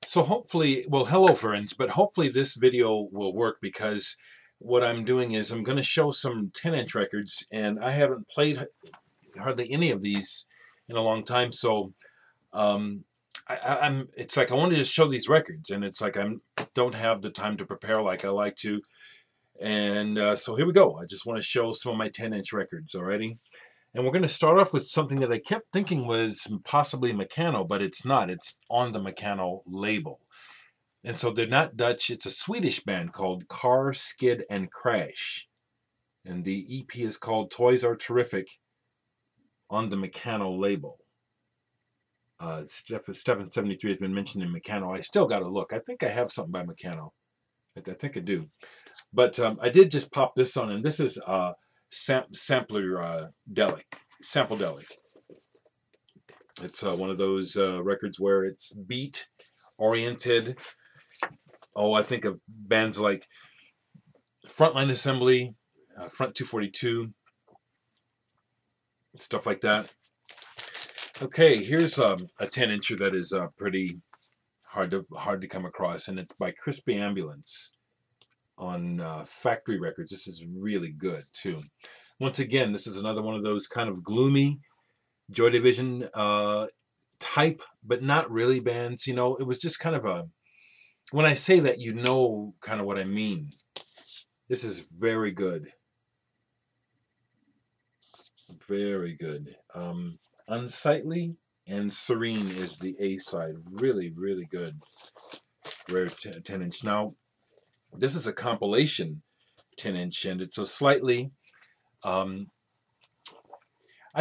So hopefully, well, hello friends, but hopefully this video will work because what I'm doing is I'm going to show some 10-inch records, and I haven't played hardly any of these in a long time. So um, it's like I wanted to show these records, and it's like I don't have the time to prepare like I like to. And so here we go. I just want to show some of my 10-inch records already. And we're going to start off with something that I kept thinking was possibly Meccano, but it's not. It's on the Meccano label. And so they're not Dutch. It's a Swedish band called Car, Skid, and Crash. And the EP is called Toys Are Terrific on the Meccano label. Stefan 73 has been mentioned in Meccano. I still got to look. I think I have something by Meccano. I think I do. But I did just pop this on, and this is sampler Dereck. Sample Dereck. It's one of those records where it's beat oriented. Oh, I think of bands like Frontline Assembly, Front 242, stuff like that. Okay, here's a 10-incher that is pretty hard to come across, and it's by Crispy Ambulance on Factory Records. This is really good too. Once again, this is another one of those kind of gloomy Joy Division type, but not really bands. You know, it was just kind of a, when I say that, you know kind of what I mean. This is very good. Very good. Unsightly and Serene is the A side. Really, really good. Rare 10-inch. Now, this is a compilation 10-inch, and it's a slightly... I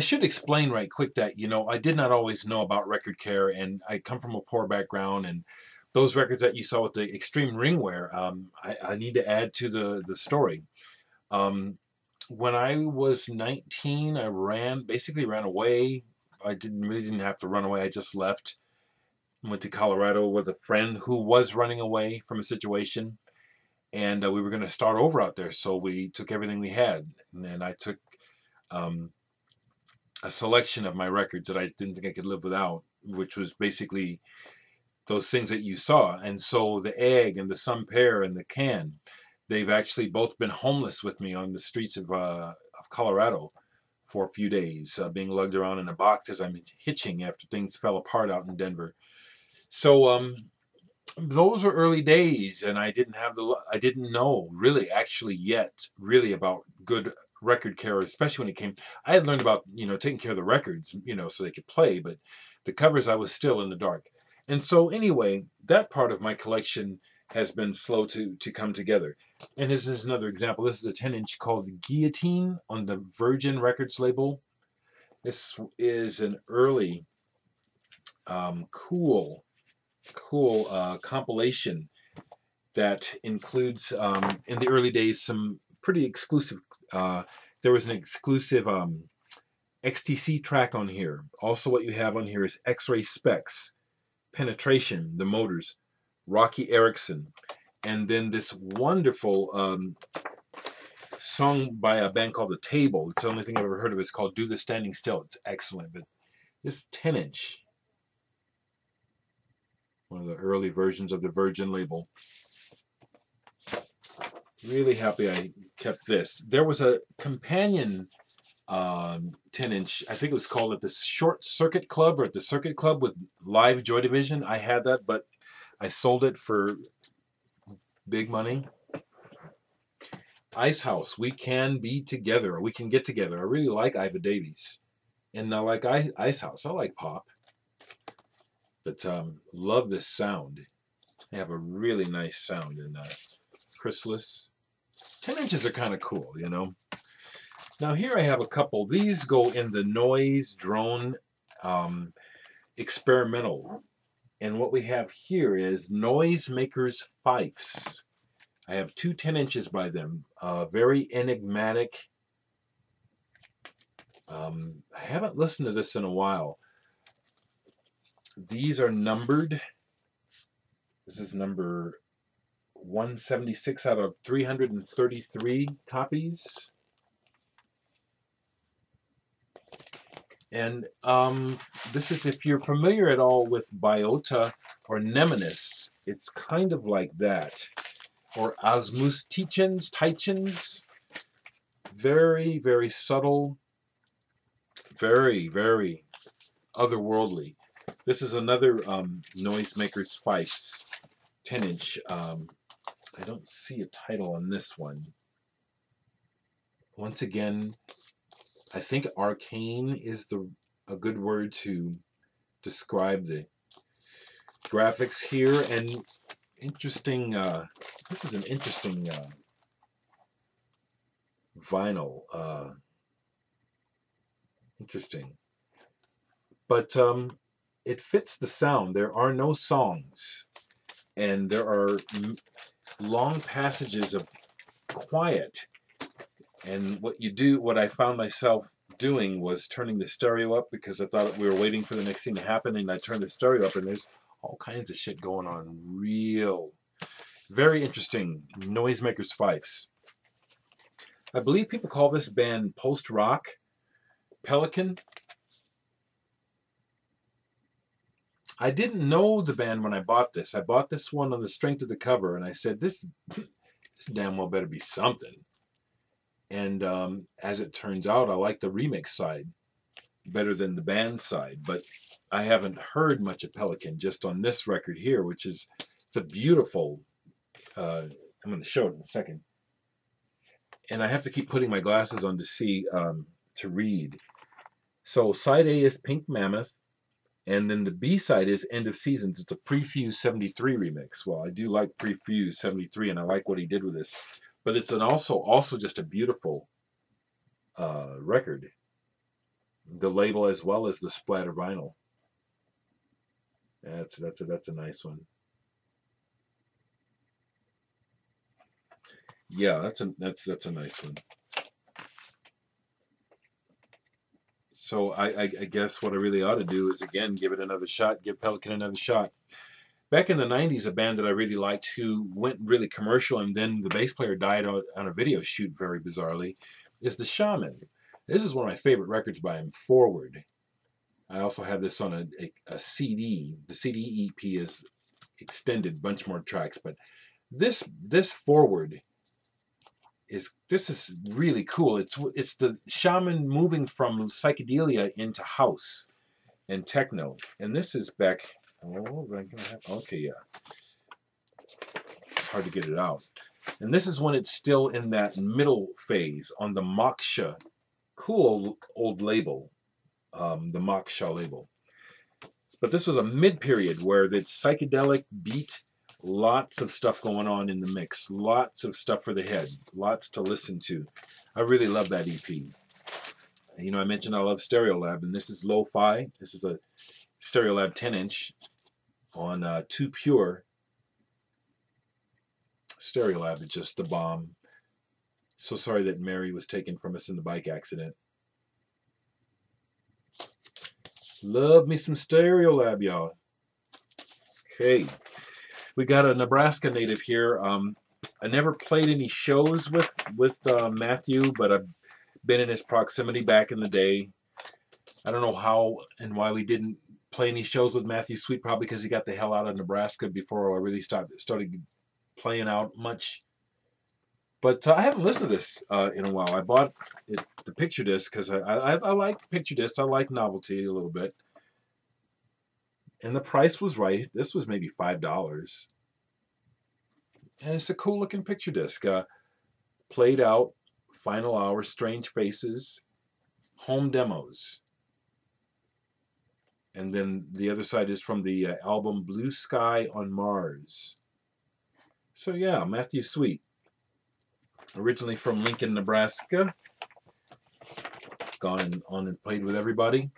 should explain right quick that, you know, I did not always know about record care, and I come from a poor background, and those records that you saw with the extreme ring wear, I need to add to the story. When I was 19, I basically ran away. I really didn't have to run away. I just left, went to Colorado with a friend who was running away from a situation, and we were going to start over out there. So we took everything we had, and then I took a selection of my records that I didn't think I could live without, which was basically those things that you saw. And so the Egg and the Some Pear and the Can, they've actually both been homeless with me on the streets of Colorado for a few days, being lugged around in a box as I'm hitching after things fell apart out in Denver. So those were early days, and I didn't know really actually yet really about good record care, especially when it came. I had learned about, you know, taking care of the records, you know, so they could play, but the covers I was still in the dark. And so anyway, that part of my collection has been slow to come together. And this is another example. This is a 10-inch called Guillotine on the Virgin Records label. This is an early cool compilation that includes, in the early days, some pretty exclusive. There was an exclusive XTC track on here. Also, what you have on here is X-Ray Specs, Penetration, The Motors, Rocky Erickson, and then this wonderful song by a band called The Table. It's the only thing I've ever heard of. It's called Do the Standing Still. It's excellent. But this 10-inch, one of the early versions of the Virgin label. Really happy I kept this. There was a companion 10-inch, I think it was called at the Short Circuit Club or at the Circuit Club with Live Joy Division. I had that, but I sold it for big money. Ice House, We Can Be Together, or We Can Get Together. I really like Iva Davies. And I like Ice House. I like pop. But love this sound. They have a really nice sound in Chrysalis. 10 inches are kind of cool, you know. Now here I have a couple. These go in the noise drone experimental. And what we have here is Noisemakers Fifes. I have two 10-inches by them. Very enigmatic. I haven't listened to this in a while. These are numbered. This is number 176 out of 333 copies. And this is, if you're familiar at all with biota or nemesis, it's kind of like that. Or osmus tichens. Very, very subtle. Very, very otherworldly. This is another Noisemaker's Fifes 10-inch. I don't see a title on this one. Once again, I think arcane is a good word to describe the graphics here. And interesting, this is an interesting vinyl. Interesting. But it fits the sound. There are no songs. And there are long passages of quiet. And what I found myself doing was turning the stereo up, because I thought we were waiting for the next thing to happen, and I turned the stereo up, and there's all kinds of shit going on. Very interesting. Noisemakers Fifes. I believe people call this band post-rock. Pelican. I didn't know the band when I bought this. I bought this one on the strength of the cover, and I said, this damn well better be something. And as it turns out, I like the remix side better than the band side. But I haven't heard much of Pelican just on this record here, which is, it's a beautiful, I'm going to show it in a second. And I have to keep putting my glasses on to see, to read. So side A is Pink Mammoth. And then the B side is End of Seasons. It's a Prefuse 73 remix. Well, I do like Prefuse 73, and I like what he did with this. But it's also just a beautiful record. The label as well as the splatter vinyl. That's a nice one. Yeah, that's a nice one. So I guess what I really ought to do is, again, give it another shot, give Pelican another shot. Back in the 90s, a band that I really liked who went really commercial, and then the bass player died on a video shoot very bizarrely, is The Shaman. This is one of my favorite records by him, Forward. I also have this on a CD. The CD EP is extended, bunch more tracks, but this Forward this is really cool. It's the Shaman moving from psychedelia into house and techno, and this is back. Oh, okay, yeah. It's hard to get it out. And this is when it's still in that middle phase on the Moksha, cool old label, the Moksha label. But this was a mid-period where the psychedelic beat, lots of stuff going on in the mix, lots of stuff for the head, lots to listen to. I really love that EP. You know, I mentioned I love Stereolab, and this is Lo-Fi. This is a Stereolab 10-inch on 2 Pure. Stereolab is just the bomb. So sorry that Mary was taken from us in the bike accident. Love me some Stereolab, y'all. Okay. We got a Nebraska native here. I never played any shows with Matthew, but I've been in his proximity back in the day. I don't know how and why we didn't play any shows with Matthew Sweet, probably because he got the hell out of Nebraska before I really started playing out much. But I haven't listened to this in a while. I bought the picture disc because I like picture discs. I like novelty a little bit. And the price was right. This was maybe $5. And it's a cool looking picture disc. Played out, Final Hour, Strange Faces, Home Demos. And then the other side is from the album Blue Sky on Mars. So yeah, Matthew Sweet. Originally from Lincoln, Nebraska. Gone on and played with everybody.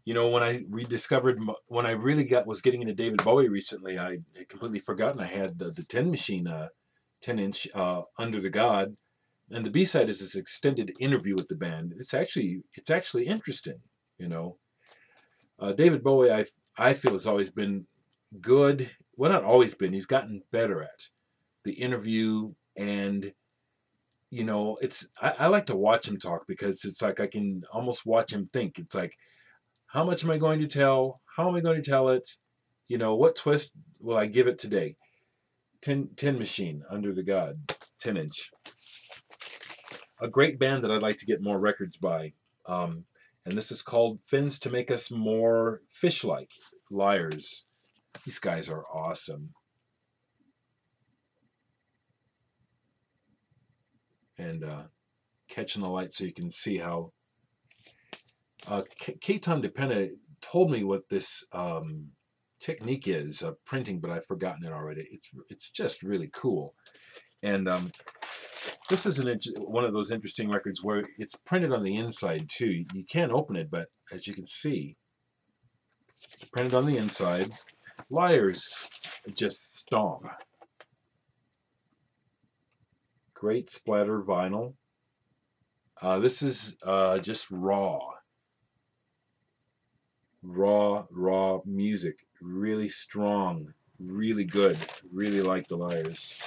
You know, when I rediscovered, when I really was getting into David Bowie recently, I had completely forgotten I had the 10 Machine 10-inch Under the God, and the B-side is this extended interview with the band. It's actually interesting, you know. David Bowie, I feel, has always been good. Well, not always been. He's gotten better at the interview and you know, I like to watch him talk because it's like I can almost watch him think. It's like, how much am I going to tell? How am I going to tell it? You know, what twist will I give it today? 10 Machine, Under the God, 10-inch. A great band that I'd like to get more records by. And this is called Fins to Make Us More Fish-Like. Liars. These guys are awesome. And catching the light so you can see how Keaton DePena told me what this technique is of printing, but I've forgotten it already. It's just really cool. And this is one of those interesting records where it's printed on the inside too. You can't open it, but as you can see, it's printed on the inside. Liars just stomp. Great splatter vinyl. This is just raw music. Really strong, really good. Really like the Liars.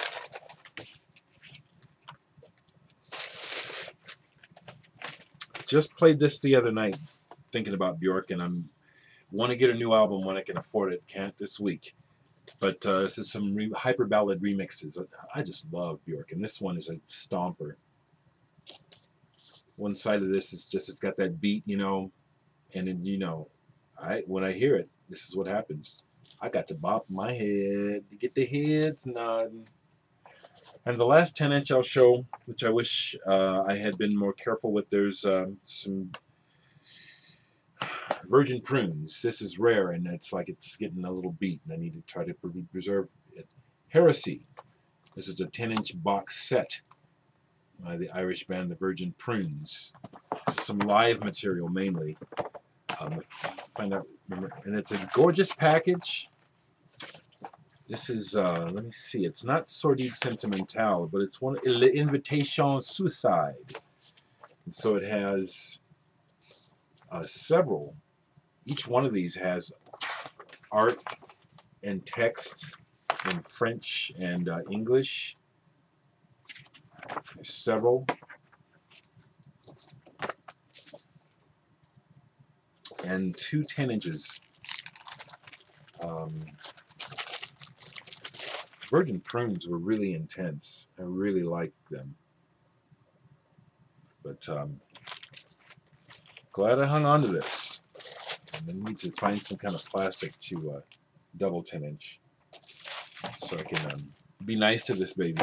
Just played this the other night, thinking about Bjork, and I'm want to get a new album when I can afford it. Can't this week. But this is some hyper ballad remixes. I just love Bjork, and this one is a stomper. One side of this is just, it's got that beat, you know, and then, you know, when I hear it, this is what happens. I got to bop my head to get the heads nodding. And the last 10-inch I'll show, which I wish I had been more careful with, there's some Virgin Prunes. This is rare, and it's like it's getting a little beat, and I need to try to preserve it. Heresy. This is a 10-inch box set by the Irish band the Virgin Prunes. Some live material mainly. Find out, and it's a gorgeous package. This is, let me see, it's not Sordide Sentimental, but it's one, L'Invitation Suicide. And so it has several. Each one of these has art and text in French and English. There's several. And 2 10-inches. Virgin Prunes were really intense. I really liked them. But glad I hung on to this. And I need to find some kind of plastic to double 10-inch so I can be nice to this baby.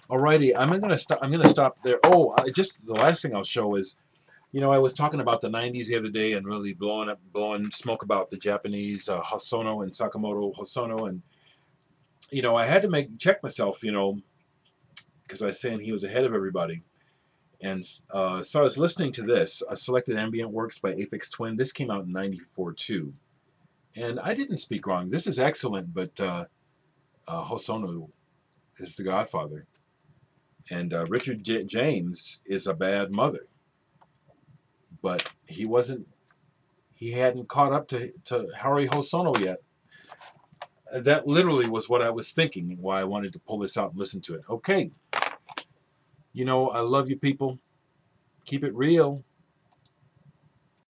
Alrighty, I'm gonna stop there. Oh, just the last thing I'll show is, you know, I was talking about the 90s the other day and really blowing smoke about the Japanese Hosono and Sakamoto Hosono, and you know, I had to check myself, you know, because I was saying he was ahead of everybody. And so I was listening to this, Selected Ambient Works by Aphex Twin. This came out in '94 too. And I didn't speak wrong. This is excellent, but Hosono is the godfather. And Richard James is a bad mother. But he hadn't caught up to Harry Hosono yet. That literally was what I was thinking, and why I wanted to pull this out and listen to it. Okay. You know, I love you people. Keep it real.